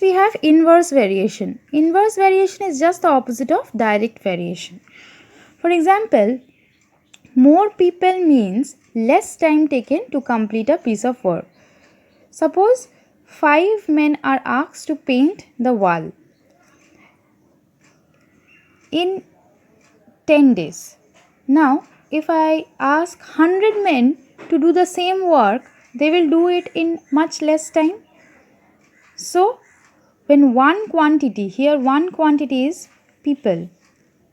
We have inverse variation. Inverse variation is just the opposite of direct variation. For example, more people means less time taken to complete a piece of work. Suppose 5 men are asked to paint the wall in 10 days. Now, if I ask 100 men to do the same work, they will do it in much less time. So, when one quantity is people,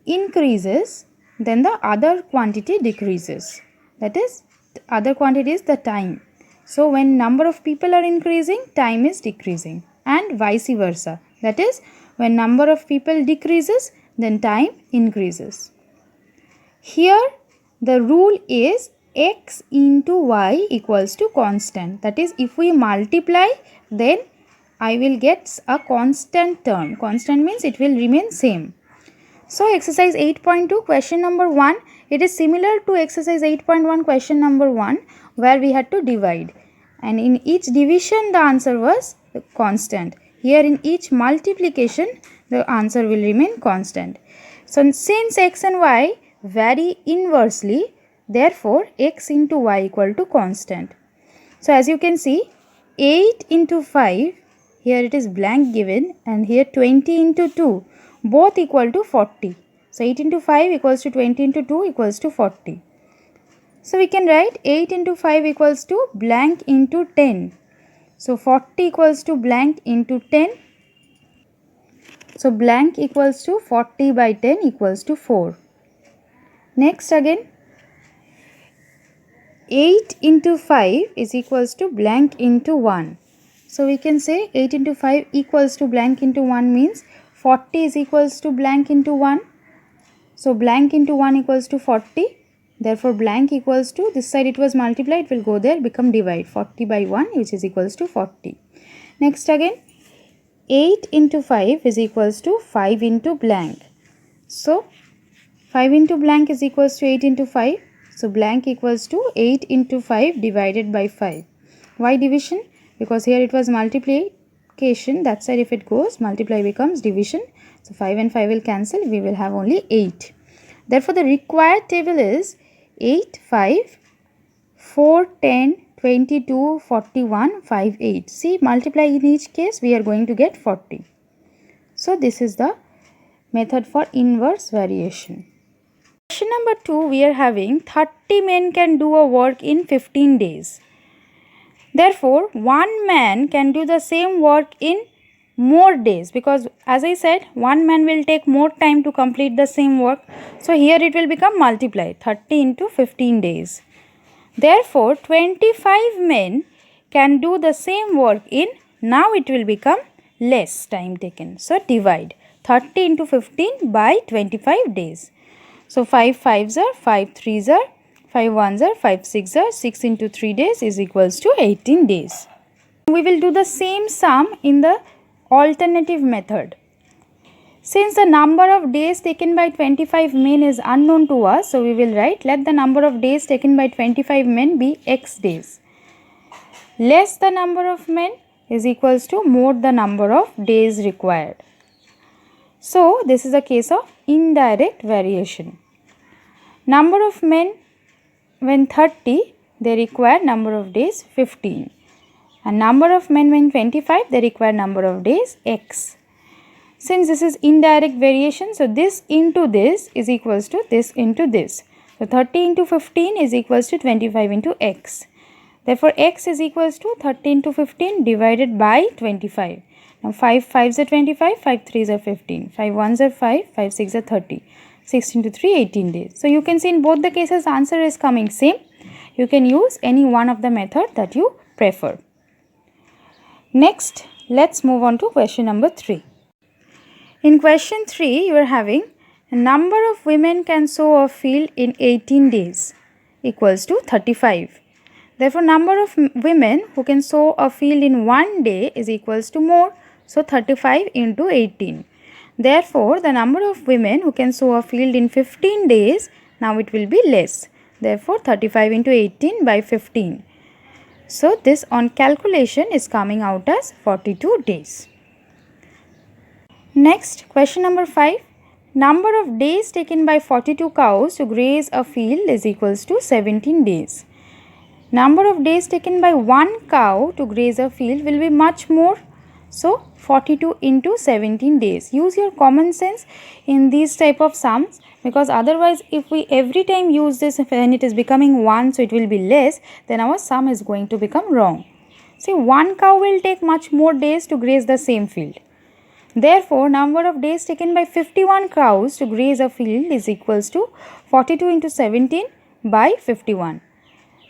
increases, then the other quantity decreases. That is, the other quantity is the time. So, when number of people are increasing, time is decreasing, and vice versa. That is, when number of people decreases, then time increases. Here, the rule is x into y equals to constant. That is, if we multiply, then I will get a constant term. Constant means it will remain same. So, exercise 8.2 question number 1, it is similar to exercise 8.1 question number 1 where we had to divide. And in each division the answer was constant. Here in each multiplication the answer will remain constant. So, since x and y vary inversely, therefore x into y equal to constant. So, as you can see, 8 into 5, here it is blank given, and here 20 into 2, both equal to 40. So, 8 into 5 equals to 20 into 2 equals to 40. So, we can write 8 into 5 equals to blank into 10. So, 40 equals to blank into 10. So, blank equals to 40 by 10 equals to 4. Next again, 8 into 5 is equals to blank into 1. So, we can say 8 into 5 equals to blank into 1 means 40 is equals to blank into 1. So, blank into 1 equals to 40. Therefore, blank equals to, this side it was multiplied, it will go there, become divide. 40 by 1 which is equals to 40. Next again, 8 into 5 is equals to 5 into blank. So, 5 into blank is equals to 8 into 5. So, blank equals to 8 into 5 divided by 5. Why division? Because here it was multiplication. That side if it goes, multiply becomes division. So, 5 and 5 will cancel. We will have only 8. Therefore, the required table is 8, 5, 4, 10, 22, 41, 5, 8. See, multiply in each case, we are going to get 40. So, this is the method for inverse variation. Question number 2, we are having 30 men can do a work in 15 days. Therefore, one man can do the same work in more days, because as I said, one man will take more time to complete the same work. So, here it will become multiplied 30 into 15 days. Therefore, 25 men can do the same work in, now it will become less time taken. So, divide 30 into 15 by 25 days. So, 5 5s are, 5 3s are, 5 1s are, 5 6s are, 6 into 3 days is equals to 18 days. We will do the same sum in the alternative method. Since the number of days taken by 25 men is unknown to us, so we will write, let the number of days taken by 25 men be x days. Less the number of men is equals to more the number of days required. So, this is a case of indirect variation. Number of men when 30, they require number of days 15. And number of men when 25, they require number of days x. Since this is indirect variation, so this into this is equals to this into this. So, 30 into 15 is equals to 25 into x. Therefore, x is equals to 30 into 15 divided by 25. Now, 5 5s are 25, 5 3s are 15, 5 1s are 5, 5 6 are 30. 6 into 3, 18 days. So, you can see in both the cases answer is coming same. You can use any one of the method that you prefer. Next, let's move on to question number 3. In question 3, you are having a number of women can sow a field in 18 days equals to 35. Therefore, number of women who can sow a field in 1 day is equals to more. So, 35 into 18. Therefore, the number of women who can sow a field in 15 days, now it will be less. Therefore, 35 into 18 by 15. So, this on calculation is coming out as 42 days. Next, question number 5. Number of days taken by 42 cows to graze a field is equals to 17 days. Number of days taken by one cow to graze a field will be much more. So, 42 into 17 days. Use your common sense in these type of sums, because otherwise if we every time use this when it is becoming 1, so it will be less, then our sum is going to become wrong. See, one cow will take much more days to graze the same field. Therefore, number of days taken by 51 cows to graze a field is equals to 42 into 17 by 51.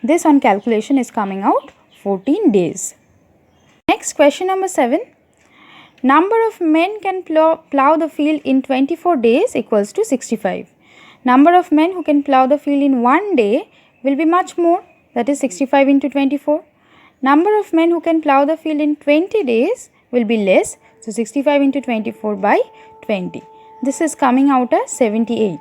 This on calculation is coming out 14 days. Next, question number 7. Number of men can plow the field in 24 days equals to 65. Number of men who can plow the field in 1 day will be much more, that is 65 into 24. Number of men who can plow the field in 20 days will be less, so 65 into 24 by 20. This is coming out as 78.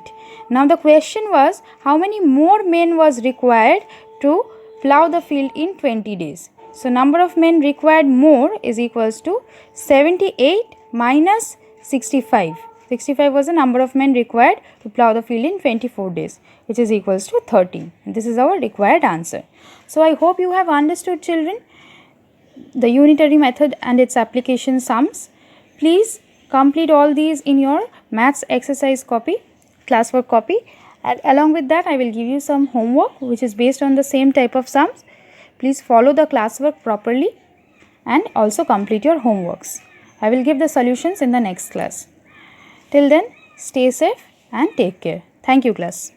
Now the question was, how many more men was required to plow the field in 20 days? So number of men required more is equals to 78 minus 65. 65 was the number of men required to plow the field in 24 days, which is equals to 13. And this is our required answer. So I hope you have understood, children, the unitary method and its application sums. Please complete all these in your maths exercise copy, classwork copy, and along with that I will give you some homework which is based on the same type of sums. Please follow the classwork properly and also complete your homeworks. I will give the solutions in the next class. Till then, stay safe and take care. Thank you, class.